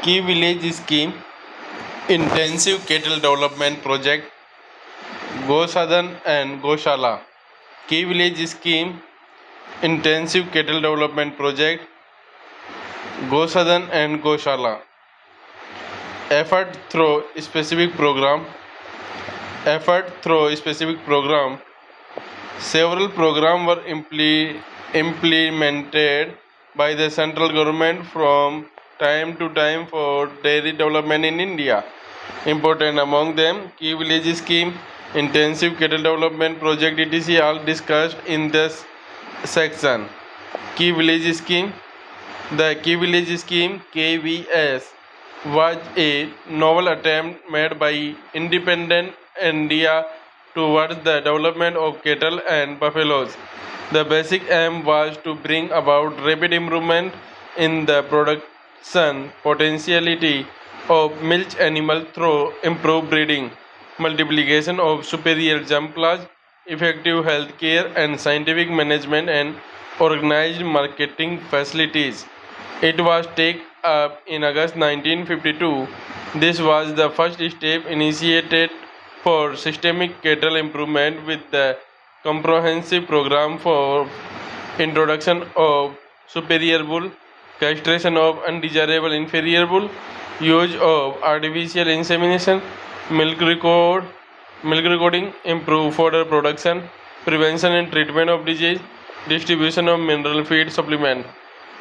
Key Village Scheme, Intensive Cattle Development Project, Gosadan and Gaushala. Key Village Scheme, Intensive Cattle Development Project, Gosadan and Gaushala. Effort through specific program. Several programs were implemented by the central government from time to time for dairy development in India. Important among them, Key Village Scheme, Intensive Cattle Development Project etc. all discussed in this section. Key Village Scheme. The Key Village Scheme KVS was a novel attempt made by independent India towards the development of cattle and buffaloes. The basic aim was to bring about rapid improvement in the production potentiality of milch animal through improved breeding, multiplication of superior germ plots, effective health care and scientific management and organized marketing facilities. It was taken up in August 1952. This was the first step initiated for systemic cattle improvement with the comprehensive program for introduction of superior bull, castration of undesirable inferior bull, use of artificial insemination, milk recording, improve fodder production, prevention and treatment of disease, distribution of mineral feed supplement.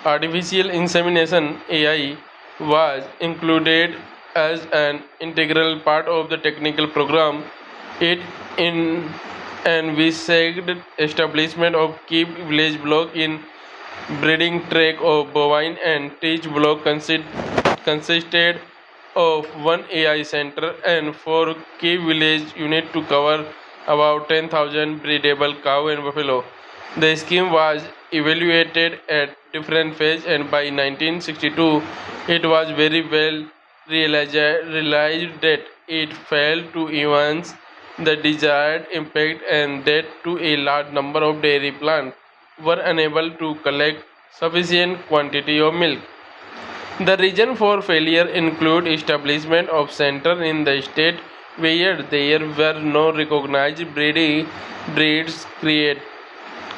Artificial insemination (AI) was included as an integral part of the technical program. It envisaged establishment of key village block in breeding track of bovine and each block consisted of one AI center and four key village units to cover about 10,000 breedable cow and buffalo. The scheme was evaluated at different phases and by 1962 it was very well realized that it failed to evince the desired impact and that to a large number of dairy plants were unable to collect sufficient quantity of milk. The reason for failure include establishment of center in the state where there were no recognized breeds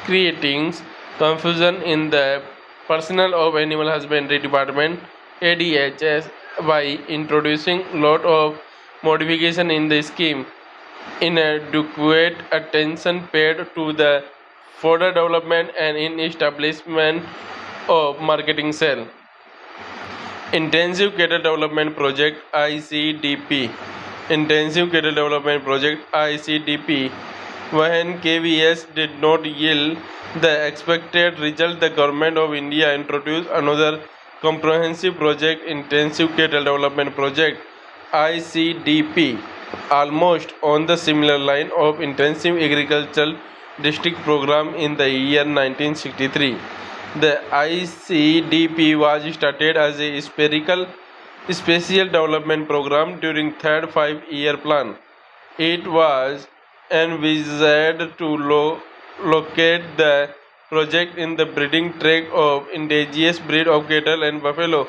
creating confusion in the personnel of animal husbandry department ADHS by introducing lot of modification in the scheme. Inadequate attention paid to the further development and in establishment of marketing cell. Intensive Cattle Development Project ICDP. Intensive Cattle Development Project ICDP. When KVS did not yield the expected result, the Government of India introduced another comprehensive project, Intensive Cattle Development Project ICDP, almost on the similar line of Intensive Agricultural District Program in the year 1963. The ICDP was started as a special development program during third 5-year plan. It was envisaged to locate the project in the breeding tract of indigenous breed of cattle and buffalo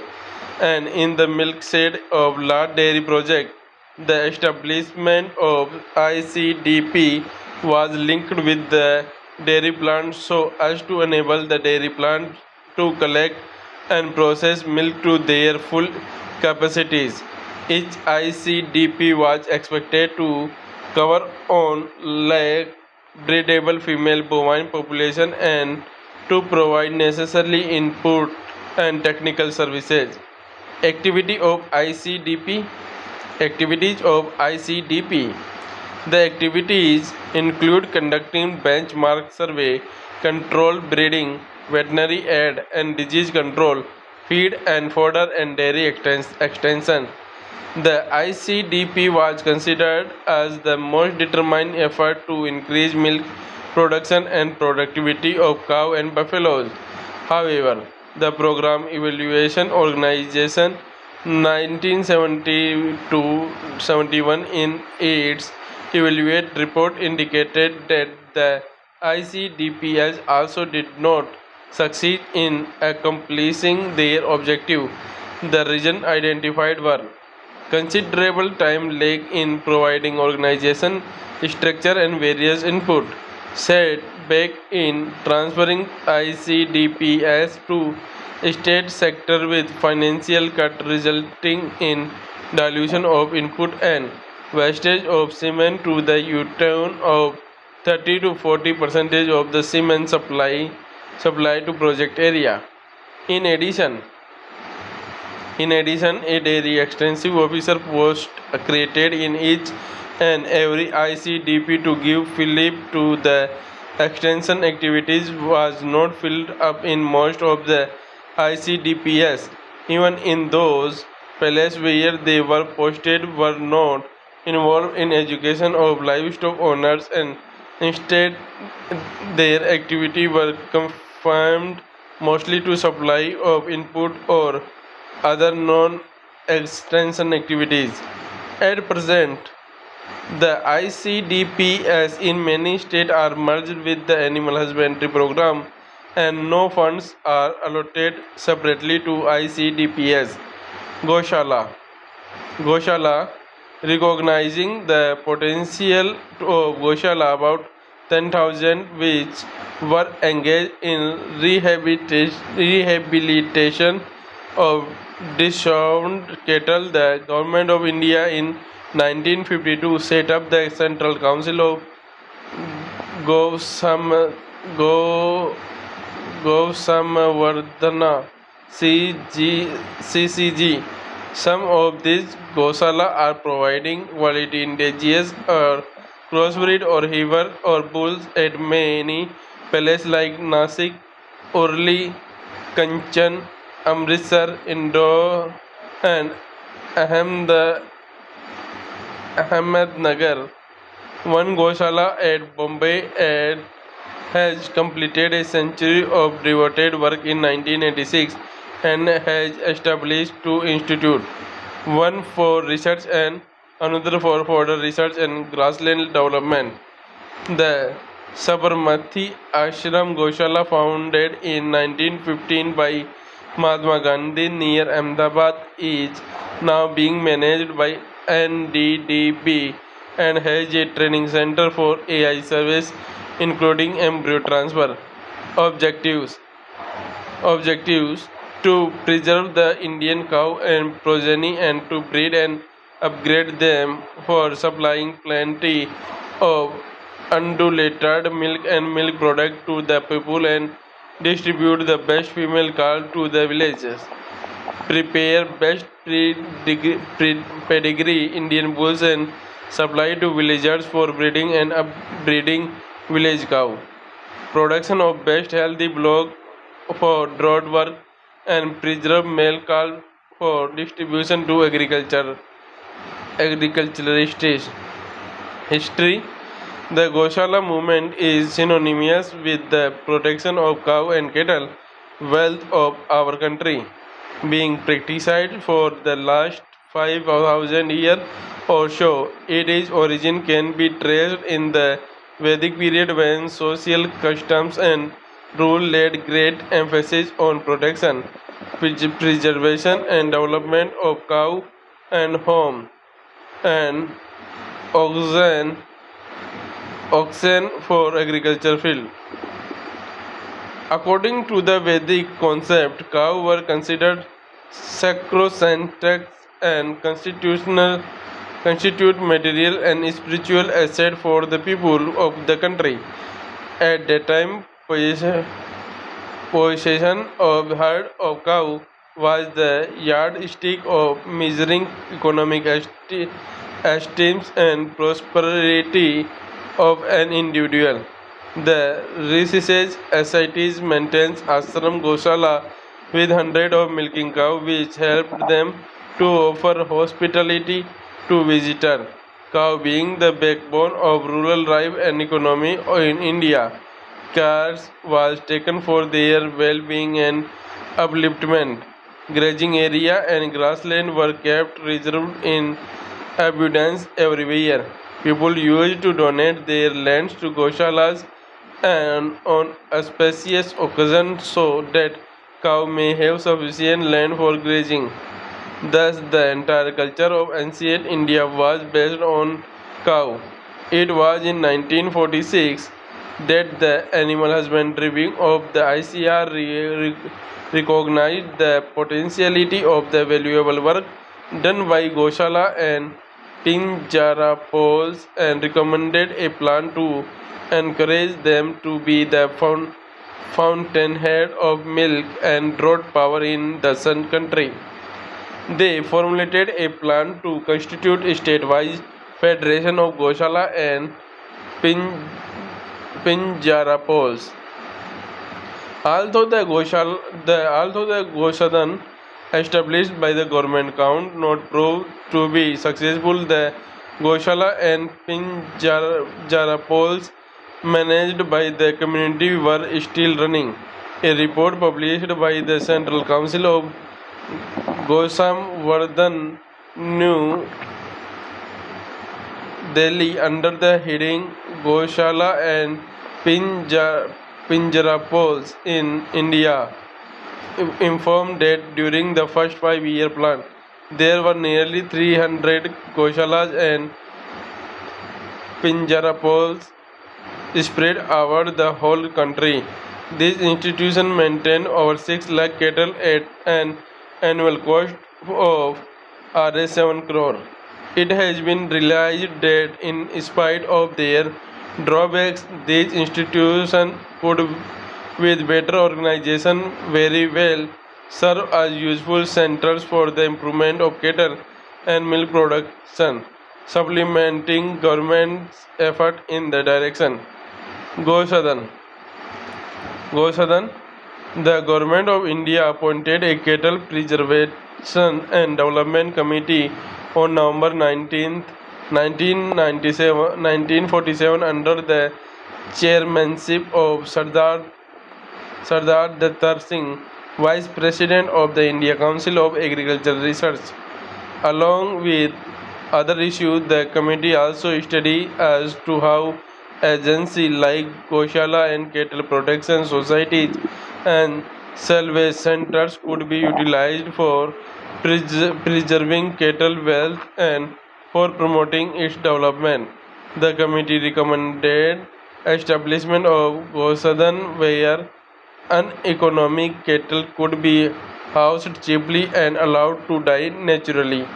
and in the milk shed of large dairy project. The establishment of ICDP was linked with the dairy plant so as to enable the dairy plant to collect and process milk to their full capacities. Each ICDP was expected to cover on lakh breedable female bovine population and to provide necessary input and technical services. Activity of ICDP Activities of ICDP. The activities include conducting benchmark survey, control breeding, veterinary aid and disease control, feed and fodder and dairy extension. The ICDP was considered as the most determined effort to increase milk production and productivity of cow and buffaloes. However, the program evaluation organization 1972-71 in its evaluate report indicated that the ICDPS also did not succeed in accomplishing their objective. The reason identified were considerable time lag in providing organization structure and various input, setback in transferring ICDPS to state sector with financial cut resulting in dilution of input and wastage of cement to the tune of 30 to 40 percentage of the cement supply to project area. In addition, a daily extensive officer post created in each and every ICDP to give fillip to the extension activities was not filled up in most of the ICDPS. Even in those places where they were posted were not involved in education of livestock owners and instead their activity were confined mostly to supply of input or other non-extension activities. At present, the ICDPs in many states are merged with the animal husbandry program and no funds are allotted separately to ICDPs. Goshala Goshala, recognizing the potential of Goshala, about 10,000 which were engaged in rehabilitation of disarmed cattle. The Government of India in 1952 set up the Central Council of Gosam, Go, Gosamavardhana CCG. Some of these Gosala are providing quality indigenous or crossbreed or heifer or bulls at many places like Nasik, Urli, Kanchan, Amritsar, Indore, and Ahmed, Ahmednagar. One Goshala at Bombay has completed a century of devoted work in 1986 and has established two institutes, one for research and another for further research and grassland development. The Sabarmati Ashram Goshala, founded in 1915 by Mahatma Gandhi near Ahmedabad, is now being managed by NDDB and has a training center for AI service including embryo transfer. Objectives Objectives to preserve the Indian cow and progeny and to breed and upgrade them for supplying plenty of undulated milk and milk product to the people and distribute the best female cow to the villages. Prepare best pedigree Indian bulls and supply to villagers for breeding and upbreeding village cow. Production of best healthy block for drought work and preserve male cow for distribution to agriculturalists. History. The Goshala movement is synonymous with the protection of cow and cattle, wealth of our country, being practiced for the last 5,000 years or so. Its origin can be traced in the Vedic period when social customs and rule laid great emphasis on protection, preservation, and development of cow and home and oxen for agriculture field. According to the Vedic concept, cows were considered sacrosanct and constitute material and spiritual asset for the people of the country. At that time, possession of herd of cow was the yardstick of measuring economic esteems and prosperity of an individual. The research societies maintains ashram Goshala with hundreds of milking cows, which helped them to offer hospitality to visitors. Cow being the backbone of rural life and economy in India, care was taken for their well-being and upliftment. Grazing area and grassland were kept reserved in abundance everywhere. People used to donate their lands to Goshalas and on auspicious occasions so that cow may have sufficient land for grazing. Thus, the entire culture of ancient India was based on cow. It was in 1946 that the animal husbandry wing of the ICR recognized the potentiality of the valuable work done by Goshala and Pinjara poles and recommended a plan to encourage them to be the fountainhead of milk and road power in the Sun country. They formulated a plan to constitute a state-wise federation of Goshala and Pin- Pinjarapols. Although the Gosadan established by the government count not proved to be successful, the Goshala and Pinjarapols managed by the community were still running. A report published by the Central Council of Gosamvardhan, New Delhi, under the heading Gaushala and Pinjarapols in India, informed that during the first 5-year plan, there were nearly 300 Gaushalas and Pinjarapols spread over the whole country. This institution maintained over 6 lakh cattle at an annual cost of Rs 7 crore. It has been realized that in spite of their drawbacks, these institutions could, with better organization, very well serve as useful centers for the improvement of cattle and milk production, supplementing government's effort in the direction. Gosadan. Gosadan. The Government of India appointed a Cattle Preservation and Development Committee on November 19th, 1947 under the chairmanship of Sardar Dattar Singh, Vice President of the India Council of Agricultural Research. Along with other issues, the committee also studied as to how agencies like Gaushala and cattle protection societies and salvage centers could be utilized for preserving cattle wealth and for promoting its development. The committee recommended establishment of Gosadan where uneconomic cattle could be housed cheaply and allowed to die naturally.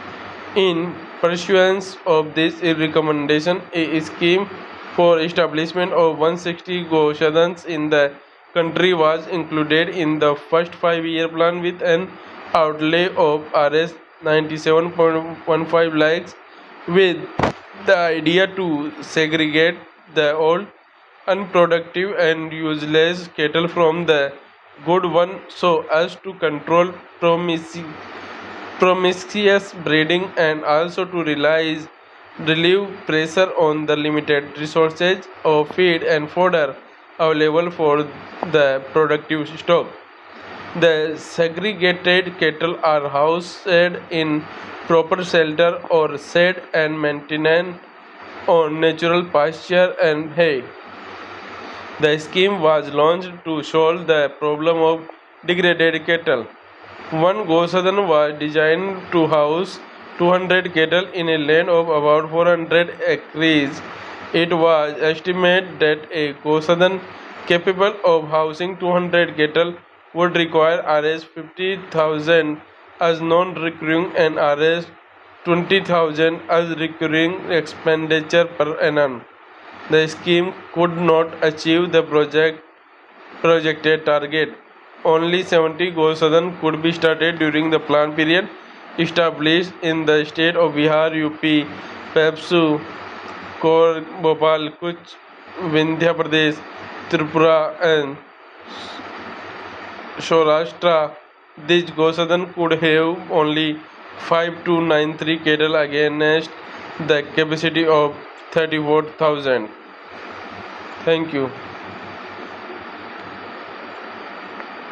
In pursuance of this recommendation, a scheme for establishment of 160 Goshadans in the country was included in the first 5-year plan with an outlay of Rs 97.15 lakhs, with the idea to segregate the old, unproductive and useless cattle from the good one so as to control promiscuous breeding and also to relieve pressure on the limited resources of feed and fodder available for the productive stock. The segregated cattle are housed in proper shelter or shed and maintained on natural pasture and hay. The scheme was launched to solve the problem of degraded cattle. One Gosadan was designed to house 200 cattle in a land of about 400 acres. It was estimated that a Gosadan capable of housing 200 cattle would require Rs 50,000 as non-recurring and Rs 20,000 as recurring expenditure per annum. The scheme could not achieve the projected target. Only 70 Gosadan could be started during the plan period established in the state of Bihar, UP, Pepsu, Kor, Bhopal, Kuch, Vindhya Pradesh, Tripura and Saurashtra. These Gosadan could have only 5293 cattle against the capacity of 34,000. Thank you.